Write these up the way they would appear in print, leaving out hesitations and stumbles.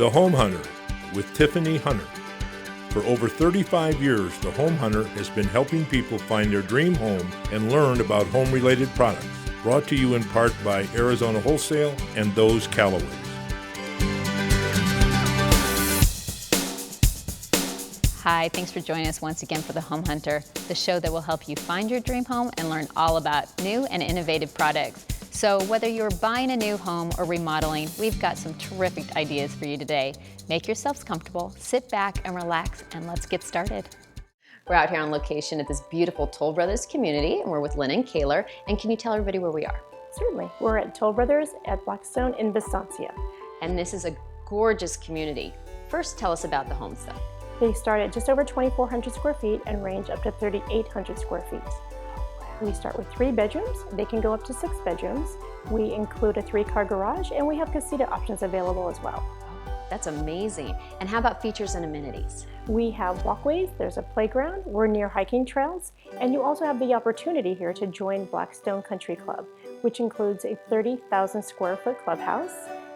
The Home Hunter with Tiffany Hunter. For over 35 years, The Home Hunter has been helping people find their dream home and learn about home-related products. Brought to you in part by Arizona Wholesale and those Calloway. Hi, thanks for joining us once again for The Home Hunter, the show that will help you find your dream home and learn all about new and innovative products. So whether you're buying a new home or remodeling, we've got some terrific ideas for you today. Make yourselves comfortable, sit back and relax, and let's get started. We're out here on location at this beautiful Toll Brothers community, and we're with Lynn and Kaler. And can you tell everybody where we are? Certainly. We're at Toll Brothers at Blackstone in Vistancia. And this is a gorgeous community. First, tell us about the homes, though. They start at just over 2,400 square feet and range up to 3,800 square feet. We start with 3 bedrooms. They can go up to 6 bedrooms. We include a 3-car garage, and we have casita options available as well. That's amazing. And how about features and amenities? We have walkways, there's a playground, we're near hiking trails, and you also have the opportunity here to join Blackstone Country Club, which includes a 30,000 square foot clubhouse,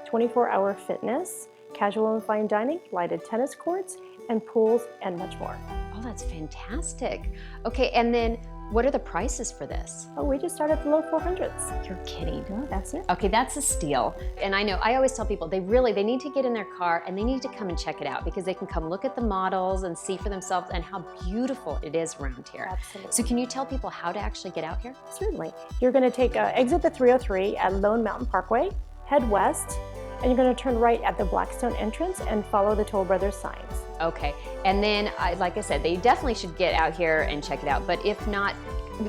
24-hour fitness, casual and fine dining, lighted tennis courts, and pools, and much more. Oh, that's fantastic. Okay, and then what are the prices for this? Oh, we just start at the low 400s. You're kidding. No, that's it. Okay, that's a steal. And I know, I always tell people, they need to get in their car and they need to come and check it out because they can come look at the models and see for themselves and how beautiful it is around here. Absolutely. So can you tell people how to actually get out here? Certainly. You're gonna take exit the 303 at Lone Mountain Parkway, head west, and you're going to turn right at the Blackstone entrance and follow the Toll Brothers signs. Okay, and then, like I said, they definitely should get out here and check it out, but if not,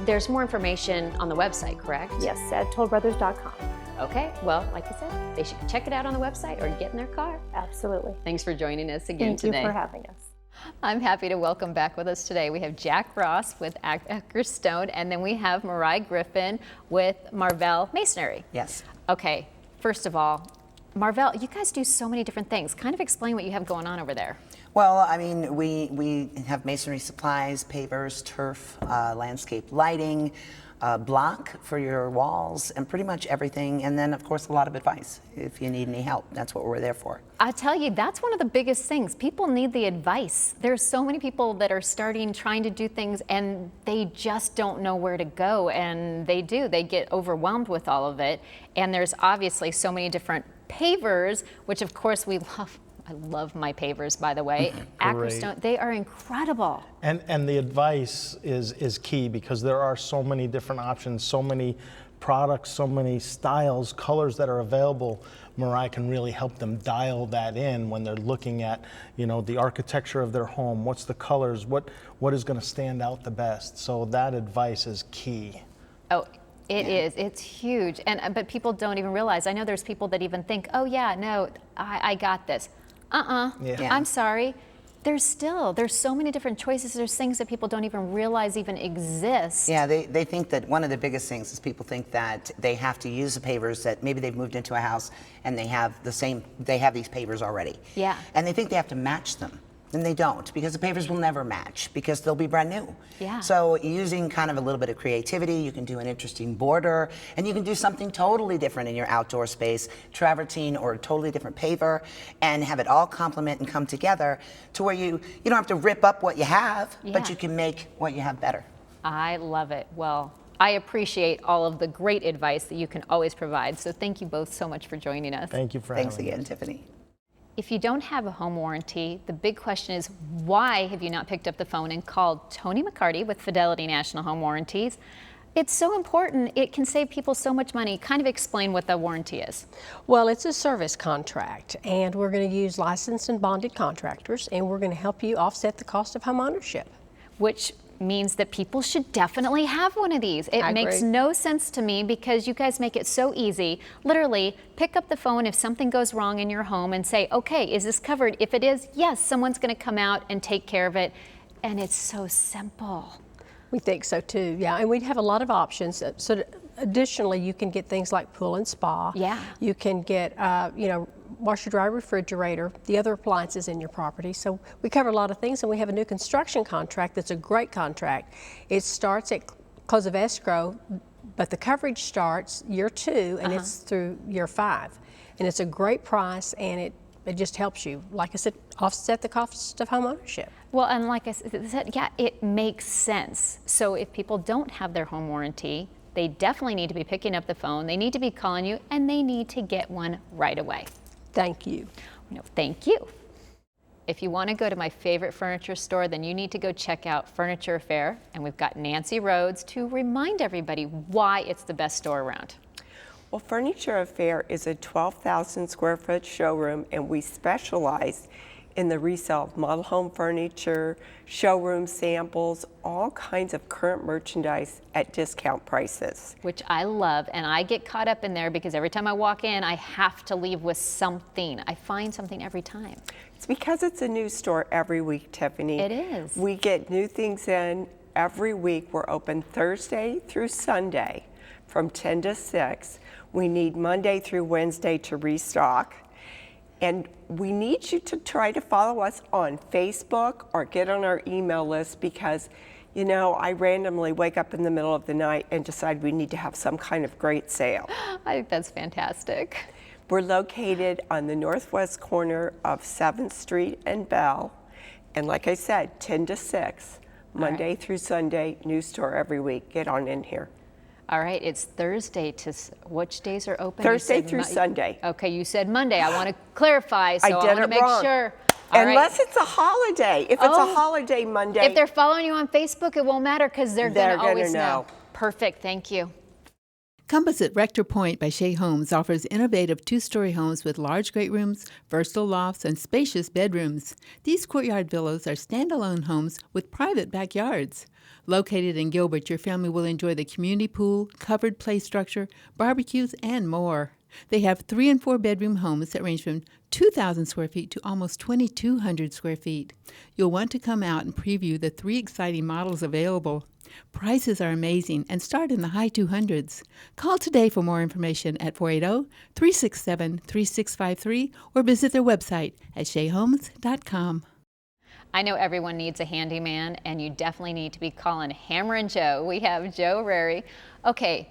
there's more information on the website, correct? Yes, at tollbrothers.com. Okay, well, like I said, they should check it out on the website or get in their car. Absolutely. Thanks for joining us again today. Thank you for having us. I'm happy to welcome back with us today. We have Jack Ross with Blackstone, and then we have Mariah Griffin with Marvell Masonry. Yes. Okay, first of all, Marvell, you guys do so many different things. Kind of explain what you have going on over there. Well, I mean, we have masonry supplies, pavers, turf, landscape lighting, block for your walls, and pretty much everything. And then, of course, a lot of advice if you need any help. That's what we're there for. I tell you, that's one of the biggest things. People need the advice. There's so many people that are trying to do things, and they just don't know where to go. And they get overwhelmed with all of it. And there's obviously so many different pavers, which of course we love. I love my pavers, by the way. Blackstone, they are incredible. And the advice is key because there are so many different options, so many products, so many styles, colors that are available. Mariah can really help them dial that in when they're looking at, the architecture of their home. What's the colors? What is going to stand out the best? So that advice is key. Oh. It is. It's huge. But people don't even realize. I know there's people that even think, oh yeah, no, I got this. Yeah. I'm sorry. There's so many different choices. There's things that people don't even realize even exist. Yeah, they think that one of the biggest things is people think that they have to use the pavers that maybe they've moved into a house and they have these pavers already. Yeah. And they think they have to match them. And they don't, because the pavers will never match because they'll be brand new. Yeah. So using kind of a little bit of creativity, you can do an interesting border, and you can do something totally different in your outdoor space, travertine or a totally different paver, and have it all complement and come together to where you don't have to rip up what you have, but you can make what you have better. I love it. Well, I appreciate all of the great advice that you can always provide. So thank you both so much for joining us. Thank you for Thanks having again, us. Tiffany. If you don't have a home warranty, the big question is, why have you not picked up the phone and called Tony McCarty with Fidelity National Home Warranties? It's so important. It can save people so much money. Kind of explain what the warranty is. Well, it's a service contract, and we're going to use licensed and bonded contractors, and we're going to help you offset the cost of home ownership. Which means that people should definitely have one of these. It makes no sense to me because you guys make it so easy. Literally, pick up the phone if something goes wrong in your home and say, okay, is this covered? If it is, yes, someone's going to come out and take care of it. And it's so simple. We think so too, yeah. And we have a lot of options. So additionally, you can get things like pool and spa. Yeah. You can get, washer, dryer, refrigerator, the other appliances in your property. So we cover a lot of things, and we have a new construction contract that's a great contract. It starts at close of escrow, but the coverage starts year 2 and it's through year 5. And it's a great price, and it It just helps you, like I said, offset the cost of home ownership. Well, and like I said, yeah, it makes sense. So if people don't have their home warranty, they definitely need to be picking up the phone, they need to be calling you, and they need to get one right away. Thank you. No, thank you. If you want to go to my favorite furniture store, then you need to go check out Furniture Affair, and we've got Nancy Rhodes to remind everybody why it's the best store around. Well, Furniture Affair is a 12,000 square foot showroom, and we specialize in the resale of model home furniture, showroom samples, all kinds of current merchandise at discount prices. Which I love, and I get caught up in there because every time I walk in, I have to leave with something. I find something every time. It's because it's a new store every week, Tiffany. It is. We get new things in every week. We're open Thursday through Sunday from 10 to 6. We need Monday through Wednesday to restock. And we need you to try to follow us on Facebook or get on our email list because, you know, I randomly wake up in the middle of the night and decide we need to have some kind of great sale. I think that's fantastic. We're located on the northwest corner of 7th Street and Bell. And like I said, 10 to 6, Monday through Sunday, new store every week. Get on in here. All right, it's Thursday to, which days are open? Thursday through Sunday. Okay, you said Monday. I want to clarify, so I want to make wrong. sure. All Unless right. it's a holiday. If it's a holiday Monday. If they're following you on Facebook, it won't matter because they're going to always know. Perfect, thank you. Compass at Rector Point by Shea Homes offers innovative two-story homes with large great rooms, versatile lofts, and spacious bedrooms. These courtyard villas are standalone homes with private backyards. Located in Gilbert, your family will enjoy the community pool, covered play structure, barbecues, and more. They have 3 and 4 bedroom homes that range from 2,000 square feet to almost 2,200 square feet. You'll want to come out and preview the 3 exciting models available. Prices are amazing and start in the high 200s. Call today for more information at 480-367-3653 or visit their website at sheahomes.com. I know everyone needs a handyman, and you definitely need to be calling Hammer and Joe. We have Joe Rary. Okay,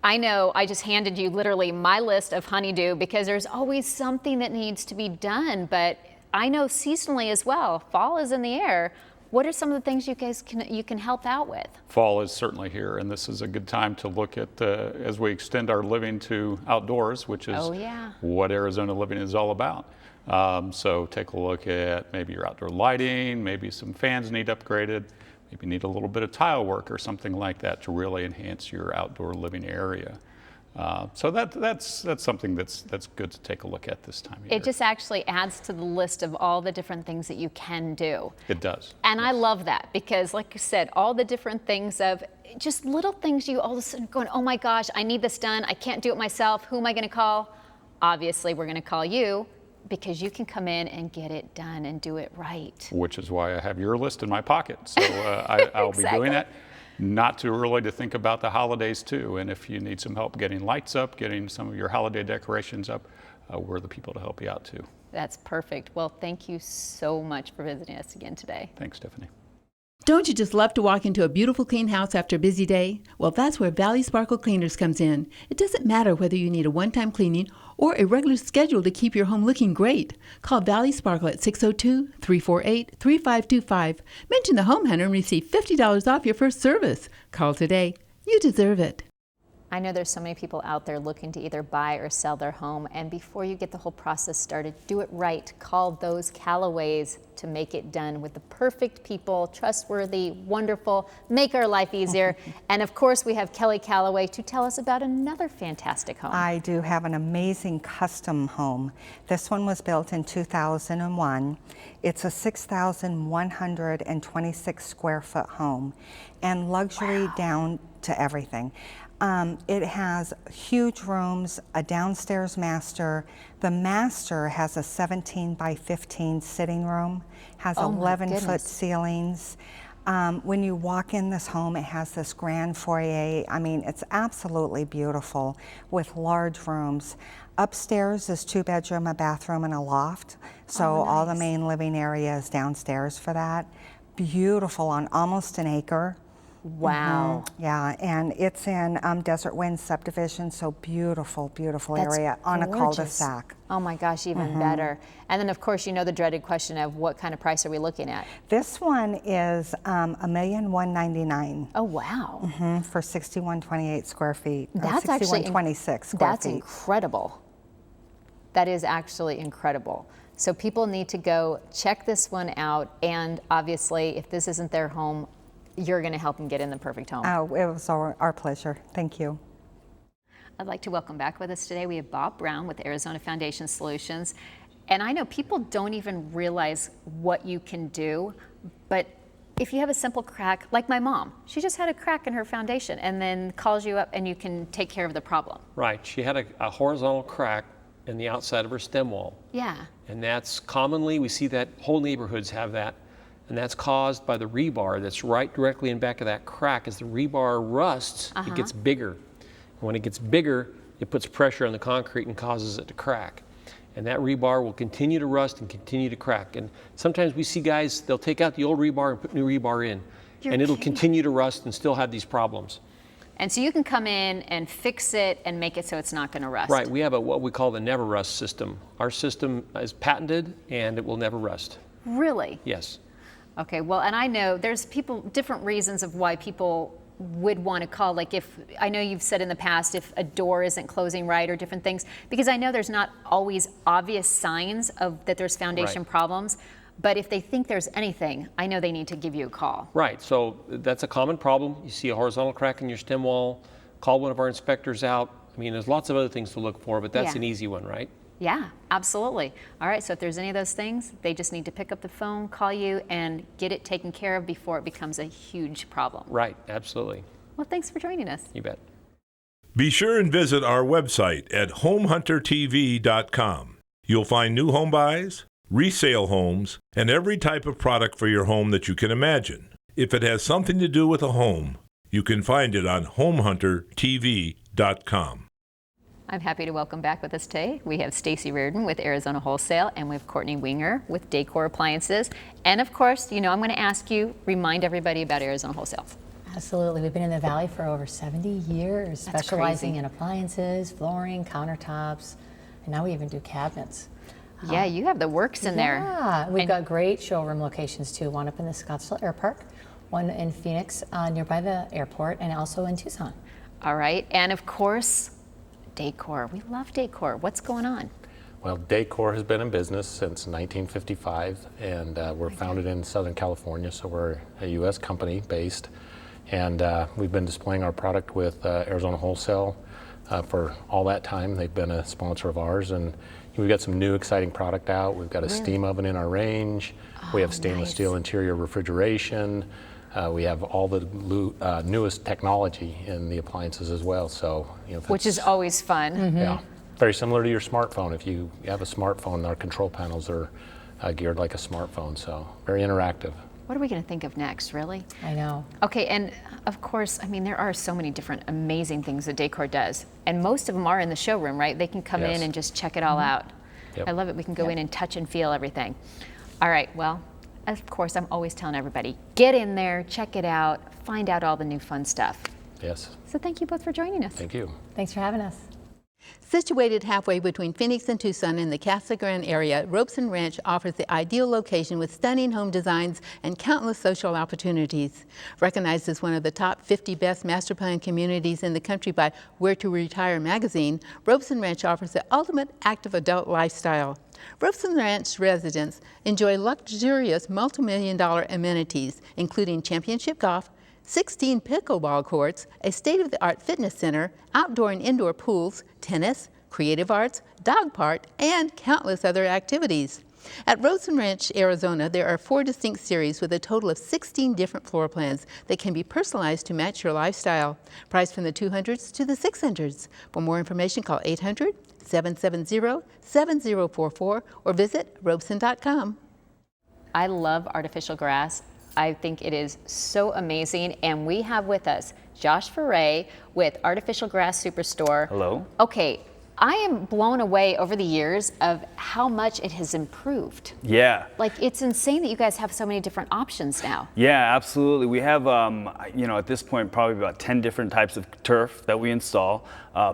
I know I just handed you literally my list of honeydew because there's always something that needs to be done, but I know seasonally as well, fall is in the air. What are some of the things you guys can help out with? Fall is certainly here, and this is a good time to look at as we extend our living to outdoors, which is what Arizona living is all about. So take a look at maybe your outdoor lighting, maybe some fans need upgraded, maybe need a little bit of tile work or something like that to really enhance your outdoor living area. So that's something that's good to take a look at this time of year. It just actually adds to the list of all the different things that you can do. It does. And I love that because, like you said, all the different things of just little things you all of a sudden going, oh my gosh, I need this done. I can't do it myself. Who am I going to call? Obviously, we're going to call you because you can come in and get it done and do it right. Which is why I have your list in my pocket. So I'll be doing that. Not too early to think about the holidays too, and if you need some help getting lights up, getting some of your holiday decorations up, we're the people to help you out too. That's perfect. Well, thank you so much for visiting us again today. Thanks, Tiffany. Don't you just love to walk into a beautiful clean house after a busy day? Well, that's where Valley Sparkle Cleaners comes in. It doesn't matter whether you need a one-time cleaning or a regular schedule to keep your home looking great. Call Valley Sparkle at 602-348-3525. Mention the Home Hunter and receive $50 off your first service. Call today. You deserve it. I know there's so many people out there looking to either buy or sell their home, and before you get the whole process started, do it right. Call those Callaways to make it done with the perfect people, trustworthy, wonderful, make our life easier. And of course, we have Kelly Calloway to tell us about another fantastic home. I do have an amazing custom home. This one was built in 2001. It's a 6,126 square foot home and luxury down to everything. It has huge rooms, a downstairs master. The master has a 17 by 15 sitting room, has 11-foot ceilings. When you walk in this home, it has this grand foyer. I mean, it's absolutely beautiful with large rooms. Upstairs is 2-bedroom, a bathroom, and a loft. So all the main living area is downstairs for that. Beautiful on almost an acre. Wow. Yeah, and it's in Desert Wind subdivision, so beautiful, beautiful That's area on a gorgeous. cul-de-sac. Oh my gosh, even better. And then of course, you know the dreaded question of what kind of price are we looking at? This one is $1,199,000. Oh wow. For 6128 square feet. Or That's actually 6126 square that's feet. incredible. That is actually incredible. So people need to go check this one out, and obviously if this isn't their home, you're going to help them get in the perfect home. Oh, it was our pleasure. Thank you. I'd like to welcome back with us today. We have Bob Brown with Arizona Foundation Solutions. And I know people don't even realize what you can do, but if you have a simple crack, like my mom, she just had a crack in her foundation and then calls you up and you can take care of the problem. Right, she had a horizontal crack in the outside of her stem wall. Yeah. And that's commonly, we see that whole neighborhoods have that, and that's caused by the rebar that's right directly in back of that crack. As the rebar rusts, it gets bigger. And when it gets bigger, it puts pressure on the concrete and causes it to crack. And that rebar will continue to rust and continue to crack. And sometimes we see guys, they'll take out the old rebar and put new rebar in. And it'll continue to rust and still have these problems. And so you can come in and fix it and make it so it's not going to rust. Right, we have what we call the never rust system. Our system is patented and it will never rust. Really? Yes. Okay, well, and I know there's different reasons of why people would want to call, like if, I know you've said in the past, if a door isn't closing right or different things, because I know there's not always obvious signs of that there's foundation problems, but if they think there's anything, I know they need to give you a call. Right, so that's a common problem. You see a horizontal crack in your stem wall, call one of our inspectors out. I mean, there's lots of other things to look for, but that's an easy one, right? Yeah, absolutely. All right, so if there's any of those things, they just need to pick up the phone, call you, and get it taken care of before it becomes a huge problem. Right, absolutely. Well, thanks for joining us. You bet. Be sure and visit our website at homehuntertv.com. You'll find new home buys, resale homes, and every type of product for your home that you can imagine. If it has something to do with a home, you can find it on homehuntertv.com. I'm happy to welcome back with us today. We have Stacy Reardon with Arizona Wholesale, and we have Courtney Winger with Decor Appliances. And of course, you know, I'm going to ask you, remind everybody about Arizona Wholesale. Absolutely. We've been in the Valley for over 70 years, That's specializing crazy. in appliances, flooring, countertops, and now we even do cabinets. Yeah, you have the works in there. Yeah, we've got great showroom locations too. One up in the Scottsdale Air Park, one in Phoenix nearby the airport, and also in Tucson. All right, and of course, Decor. We love Decor. What's going on? Well, Decor has been in business since 1955, and we're founded in Southern California, so we're a U.S. company based. And we've been displaying our product with Arizona Wholesale for all that time. They've been a sponsor of ours, and we've got some new exciting product out. We've got a steam oven in our range. We have stainless steel interior refrigeration. We have all the newest technology in the appliances as well. So, you know, which is always fun. Yeah, very similar to your smartphone. If you have a smartphone, our control panels are geared like a smartphone, so very interactive. What are we going to think of next, really? I know. Okay, and of course, I mean, there are so many different amazing things that Decor does, and most of them are in the showroom, right? They can come in and just check it all out. Yep. I love it. We can go in and touch and feel everything. All right, well, of course, I'm always telling everybody, get in there, check it out, find out all the new fun stuff. Yes. So thank you both for joining us. Thank you. Thanks for having us. Situated halfway between Phoenix and Tucson in the Casa Grande area, Robson Ranch offers the ideal location with stunning home designs and countless social opportunities. Recognized as one of the top 50 best master plan communities in the country by Where to Retire magazine, Robson Ranch offers the ultimate active adult lifestyle. Robson Ranch residents enjoy luxurious multi-million-dollar amenities, including championship golf, 16 pickleball courts, a state-of-the-art fitness center, outdoor and indoor pools, tennis, creative arts, dog park, and countless other activities. At Robson Ranch, Arizona, there are 4 distinct series with a total of 16 different floor plans that can be personalized to match your lifestyle. Priced from the 200s to the 600s. For more information, call 800-770-7044 or visit robson.com. I love artificial grass. I think it is so amazing, and we have with us Josh Foray with Artificial Grass Superstore. Hello. Okay, I am blown away over the years of how much it has improved. Yeah. Like, it's insane that you guys have so many different options now. Yeah, absolutely. We have, at this point, probably about 10 different types of turf that we install.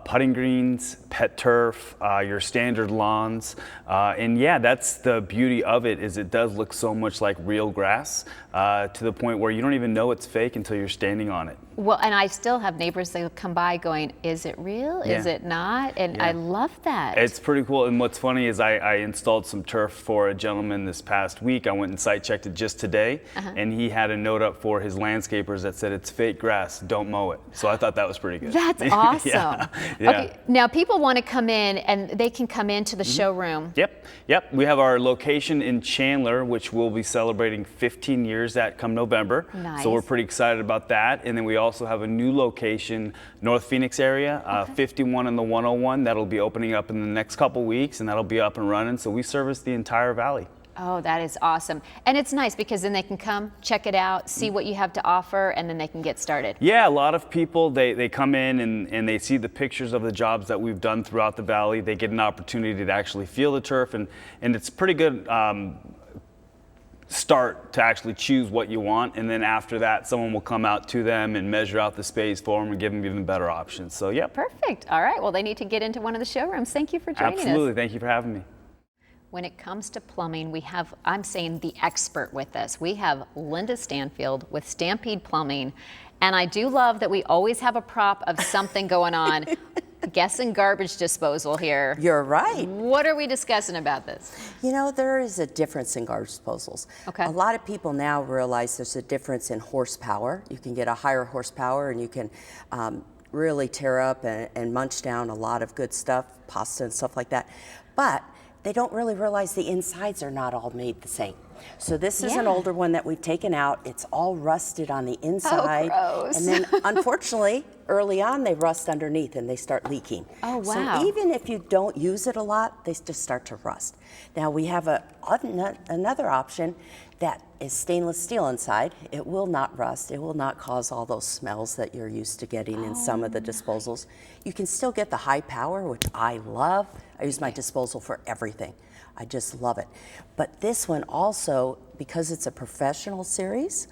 Putting greens, pet turf, your standard lawns. And yeah, that's the beauty of it, is it does look so much like real grass, to the point where you don't even know it's fake until you're standing on it. Well, and I still have neighbors that come by going, is it real? Yeah. Is it not? And Yeah. I love that. It's pretty cool. And what's funny is I installed some turf for a gentleman this past week. I went and site checked it just today, and he had a note up for his landscapers that said, it's fake grass, don't mow it. So I thought that was pretty good. That's awesome. Yeah. Okay, now people want to come in, and they can come into the showroom. Yep. We have our location in Chandler, which we'll be celebrating 15 years at come November. Nice. So we're pretty excited about that. And then we also have a new location, North Phoenix area, 51 and the 101. That'll be opening up in the next couple weeks, and that'll be up and running. So we service the entire valley. Oh, that is awesome. And it's nice because then they can come, check it out, see what you have to offer, and then they can get started. Yeah, a lot of people, they come in and they see the pictures of the jobs that we've done throughout the valley. They get an opportunity to actually feel the turf, and it's pretty good start to actually choose what you want, and then after that someone will come out to them and measure out the space for them and give them even better options. So yeah. Perfect. All right, well, they need to get into one of the showrooms. Thank you for joining us. Absolutely. Thank you for having me. When it comes to plumbing, we have, I'm saying, the expert with us. We have Linda Stanfield with Stampede Plumbing, and I do love that we always have a prop of something going on. Guessing garbage disposal here. You're right. What are we discussing about this? You know, there is a difference in garbage disposals. Okay. A lot of people now realize there's a difference in horsepower. You can get a higher horsepower, and you can really tear up and munch down a lot of good stuff, pasta and stuff like that. But they don't really realize the insides are not all made the same. So this is an older one that we've taken out. It's all rusted on the inside. Oh, gross. And then unfortunately, early on they rust underneath and they start leaking. Oh, wow. So even if you don't use it a lot, they just start to rust. Now we have another option that is stainless steel inside. It will not rust. It will not cause all those smells that you're used to getting in some of the disposals. You can still get the high power, which I love. I use my disposal for everything. I just love it. But this one also, because it's a professional series,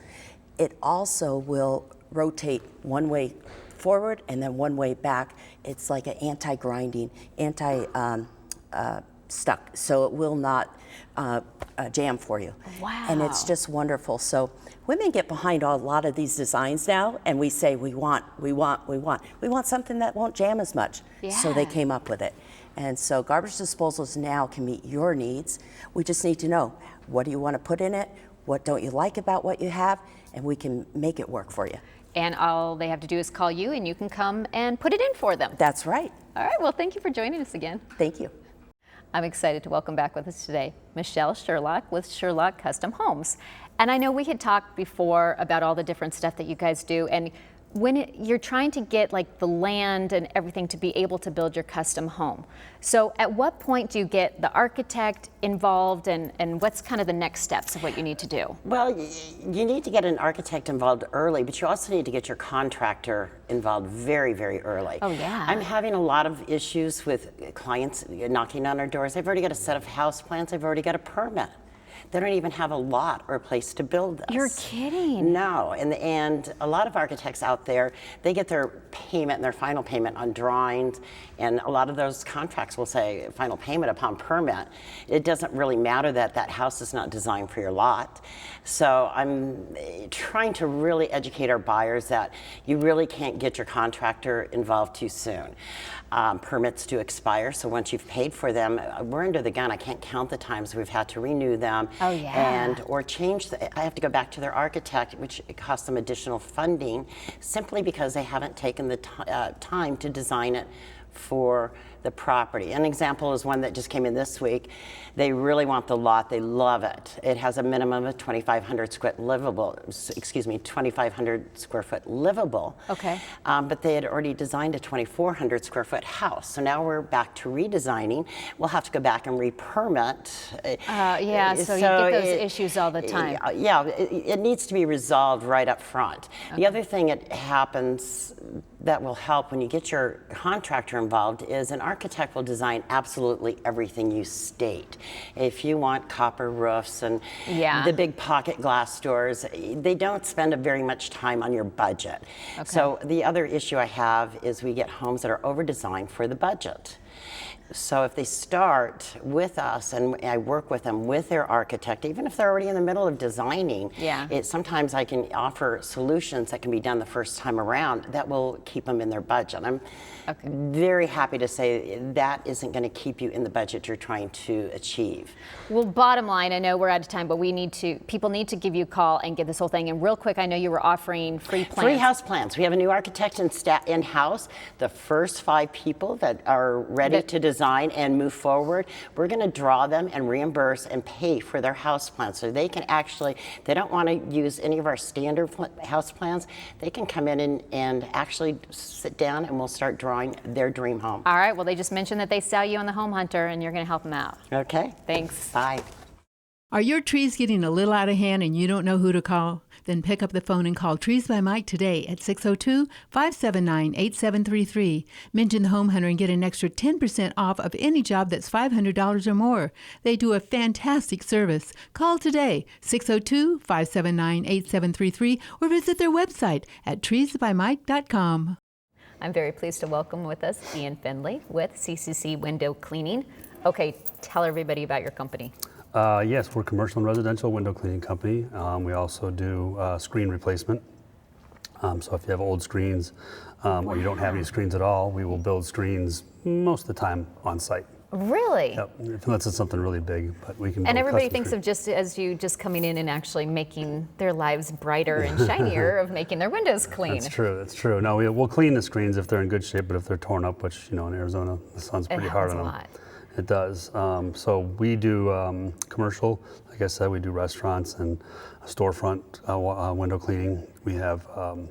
it also will rotate one way forward and then one way back. It's like an anti-grinding, stuck, so it will not jam for you. Wow. And it's just wonderful. So women get behind a lot of these designs now, and we say we want something that won't jam as much. Yeah. So they came up with it. And so garbage disposals now can meet your needs. We just need to know, what do you want to put in it? What don't you like about what you have? And we can make it work for you. And all they have to do is call you, and you can come and put it in for them. That's right. All right, well, thank you for joining us again. Thank you. I'm excited to welcome back with us today Michelle Sherlock with Sherlock Custom Homes. And I know we had talked before about all the different stuff that you guys do, and when you're trying to get like the land and everything to be able to build your custom home. So at what point do you get the architect involved, and what's kind of the next steps of what you need to do? Well, you need to get an architect involved early, but you also need to get your contractor involved very, very early. Oh, yeah. I'm having a lot of issues with clients knocking on our doors. I've already got a set of house plans. I've already got a permit. They don't even have a lot or a place to build this. You're kidding. No, and a lot of architects out there, they get their payment and their final payment on drawings, and a lot of those contracts will say final payment upon permit. It doesn't really matter that that house is not designed for your lot. So I'm trying to really educate our buyers that you really can't get your contractor involved too soon. Permits do expire, so once you've paid for them, we're under the gun. I can't count the times we've had to renew them. Oh, yeah. Or change, I have to go back to their architect, which costs them additional funding simply because they haven't taken the time to design it for the property. An example is one that just came in this week. They really want the lot. They love it. It has a minimum of 2,500 square foot livable. Okay. But they had already designed a 2,400 square foot house. So now we're back to redesigning. We'll have to go back and re-permit. Yeah, so you get those issues all the time. Yeah, it needs to be resolved right up front. Okay. The other thing that happens that will help when you get your contractor involved is an architect architect will design absolutely everything you state. If you want copper roofs and the big pocket glass doors, they don't spend very much time on your budget. Okay. So the other issue I have is we get homes that are over-designed for the budget. So if they start with us and I work with them with their architect, even if they're already in the middle of designing, sometimes I can offer solutions that can be done the first time around that will keep them in their budget. I'm very happy to say that isn't going to keep you in the budget you're trying to achieve. Well, bottom line, I know we're out of time, but people need to give you a call and get this whole thing. And real quick, I know you were offering free plans. Free house plans. We have a new architect in-house. The first 5 people that are ready to design and move forward, we're going to draw them and reimburse and pay for their house plans. So they can actually, they don't want to use any of our standard house plans. They can come in and actually sit down and we'll start drawing their dream home. All right, well, they just mentioned that they sell you on the Home Hunter and you're going to help them out. Okay. Thanks. Bye. Are your trees getting a little out of hand and you don't know who to call? Then pick up the phone and call Trees by Mike today at 602-579-8733. Mention the Home Hunter and get an extra 10% off of any job that's $500 or more. They do a fantastic service. Call today, 602-579-8733, or visit their website at treesbymike.com. I'm very pleased to welcome with us Ian Findlay with CCC Window Cleaning. Okay, tell everybody about your company. Yes, we're a commercial and residential window cleaning company. We also do screen replacement. So if you have old screens or you don't have any screens at all, we will build screens most of the time on site. Really? Yep, unless it's something really big, but we can build And everybody custom thinks screens. of just as you just coming in and actually making their lives brighter and shinier of making their windows clean. That's true, that's true. No, we'll clean the screens if they're in good shape, but if they're torn up, which, in Arizona, the sun's pretty hard on them. It does. So we do commercial, like I said, we do restaurants and storefront window cleaning. We have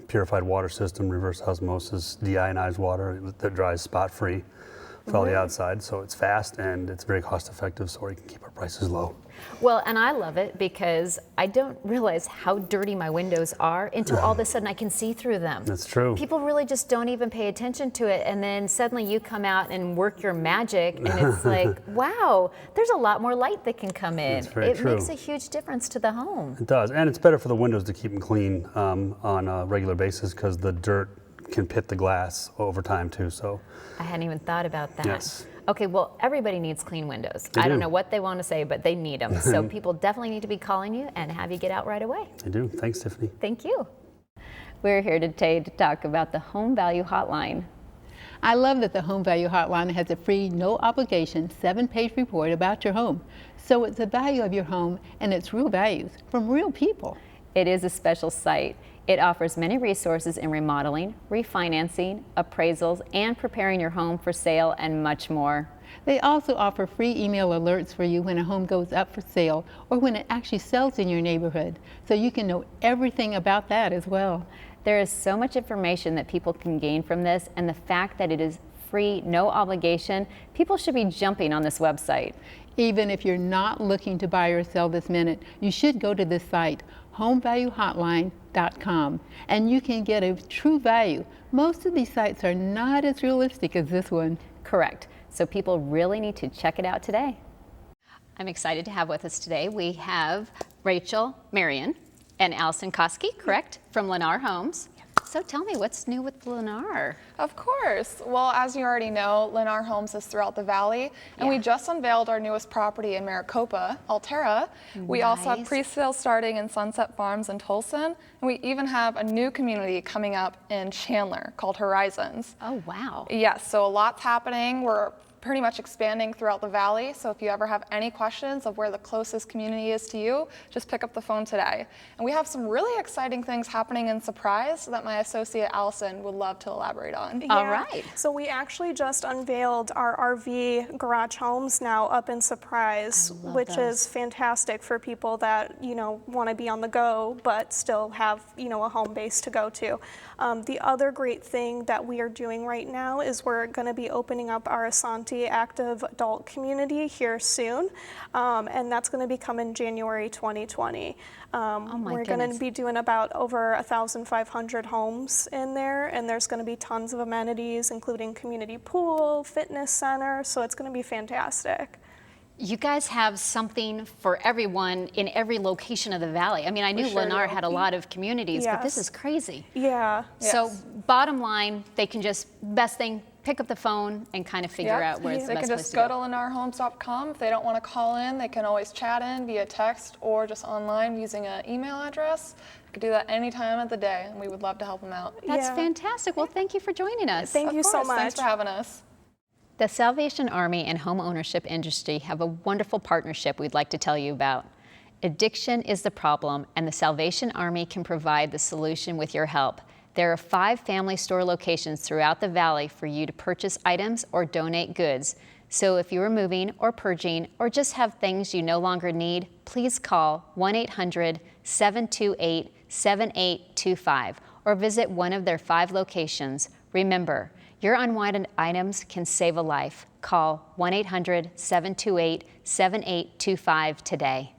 purified water system, reverse osmosis, deionized water that dries spot-free for all the outside. So it's fast and it's very cost effective, so we can keep our prices low. Well, and I love it because I don't realize how dirty my windows are until all of a sudden I can see through them. That's true. People really just don't even pay attention to it, and then suddenly you come out and work your magic, and it's like, wow, there's a lot more light that can come in. That's very true. It makes a huge difference to the home. It does, and it's better for the windows to keep them clean on a regular basis because the dirt can pit the glass over time too. So I hadn't even thought about that. Yes. Okay, well, everybody needs clean windows. I don't know what they want to say, but they need them. So people definitely need to be calling you and have you get out right away. I do. Thanks, Tiffany. Thank you. We're here today to talk about the Home Value Hotline. I love that the Home Value Hotline has a free, no obligation, 7-page report about your home. So it's the value of your home and its real values from real people. It is a special site. It offers many resources in remodeling, refinancing, appraisals, and preparing your home for sale and much more. They also offer free email alerts for you when a home goes up for sale or when it actually sells in your neighborhood, so you can know everything about that as well. There is so much information that people can gain from this, and the fact that it is free, no obligation, people should be jumping on this website. Even if you're not looking to buy or sell this minute, you should go to this site, homevaluehotline.com, and you can get a true value. Most of these sites are not as realistic as this one. Correct. So people really need to check it out today. I'm excited to have with us today, we have Rachel Marion and Allison Koski, correct, from Lynn Our Homes. So tell me, what's new with Lynn Our? Of course. Well, as you already know, Lynn Our Homes is throughout the valley, and we just unveiled our newest property in Maricopa, Altera. We also have pre-sale starting in Sunset Farms in Tolson, and we even have a new community coming up in Chandler called Horizons. Oh, wow. Yes, so a lot's happening. We're pretty much expanding throughout the valley, so if you ever have any questions of where the closest community is to you, just pick up the phone today. And we have some really exciting things happening in Surprise that my associate Allison would love to elaborate on. Yeah. All right. So we actually just unveiled our RV garage homes now up in Surprise, which is fantastic for people that, want to be on the go but still have, a home base to go to. The other great thing that we are doing right now is we're going to be opening up our Asante healthy, active adult community here soon, and that's going to be coming January 2020. We're going to be doing about over 1,500 homes in there, and there's going to be tons of amenities, including community pool, fitness center, so it's going to be fantastic. You guys have something for everyone in every location of the valley. I mean, I knew Lynn Our had a lot of communities, but this is crazy. Yeah. So bottom line, they can just, best thing, pick up the phone and kind of figure out where it's the best place to go. They can just go to LynnOurHomes.com. If they don't want to call in, they can always chat in via text or just online using an email address. You can do that any time of the day, and we would love to help them out. That's fantastic. Well, thank you for joining us. Thank you so much. Thanks for having us. The Salvation Army and home ownership industry have a wonderful partnership we'd like to tell you about. Addiction is the problem, and the Salvation Army can provide the solution with your help. There are 5 family store locations throughout the valley for you to purchase items or donate goods. So if you are moving or purging or just have things you no longer need, please call 1-800-728-7825 or visit one of their 5 locations. Remember, your unwanted items can save a life. Call 1-800-728-7825 today.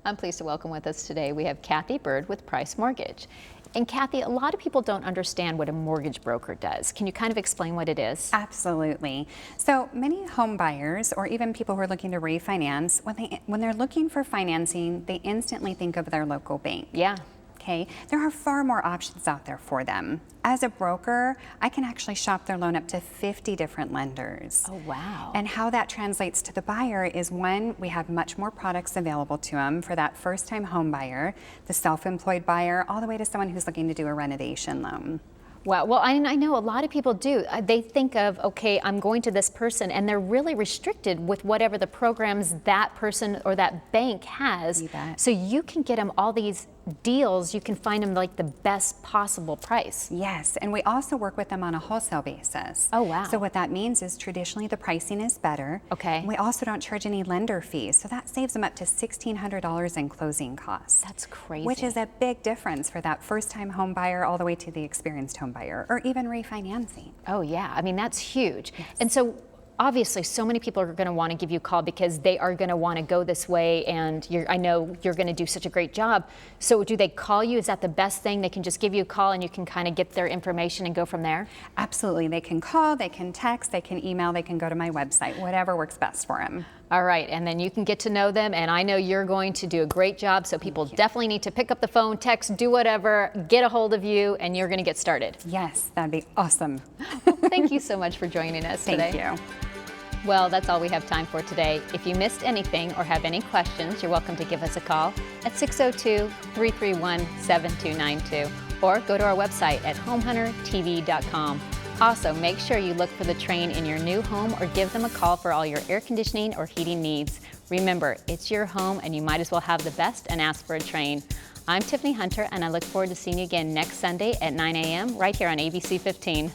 I'm pleased to welcome with us today, we have Kathy Bird with Price Mortgage. And Kathy, a lot of people don't understand what a mortgage broker does. Can you kind of explain what it is? Absolutely. So many home buyers, or even people who are looking to refinance, when they're looking for financing, they instantly think of their local bank. Yeah. Okay, there are far more options out there for them. As a broker, I can actually shop their loan up to 50 different lenders. Oh, wow. And how that translates to the buyer is, one, we have much more products available to them for that first-time home buyer, the self-employed buyer, all the way to someone who's looking to do a renovation loan. Wow, well, I know a lot of people do. They think of, okay, I'm going to this person, and they're really restricted with whatever the programs that person or that bank has. You bet. So you can get them all these deals, you can find them like the best possible price. Yes, and we also work with them on a wholesale basis. Oh, wow. So what that means is traditionally the pricing is better. Okay. We also don't charge any lender fees, so that saves them up to $1,600 in closing costs. That's crazy. Which is a big difference for that first-time home buyer all the way to the experienced home buyer, or even refinancing. Oh yeah, I mean, that's huge. Yes. And so obviously so many people are going to want to give you a call because they are going to want to go this way, and I know you're going to do such a great job. So do they call you? Is that the best thing? They can just give you a call and you can kind of get their information and go from there? Absolutely. They can call, they can text, they can email, they can go to my website, whatever works best for them. All right, and then you can get to know them, and I know you're going to do a great job, so people definitely need to pick up the phone, text, do whatever, get a hold of you, and you're going to get started. Yes, that'd be awesome. Well, thank you so much for joining us today. Thank you. Well, that's all we have time for today. If you missed anything or have any questions, you're welcome to give us a call at 602-331-7292 or go to our website at homehuntertv.com. Also, make sure you look for the Train in your new home or give them a call for all your air conditioning or heating needs. Remember, it's your home and you might as well have the best and ask for a Train. I'm Tiffany Hunter, and I look forward to seeing you again next Sunday at 9 a.m. right here on ABC 15.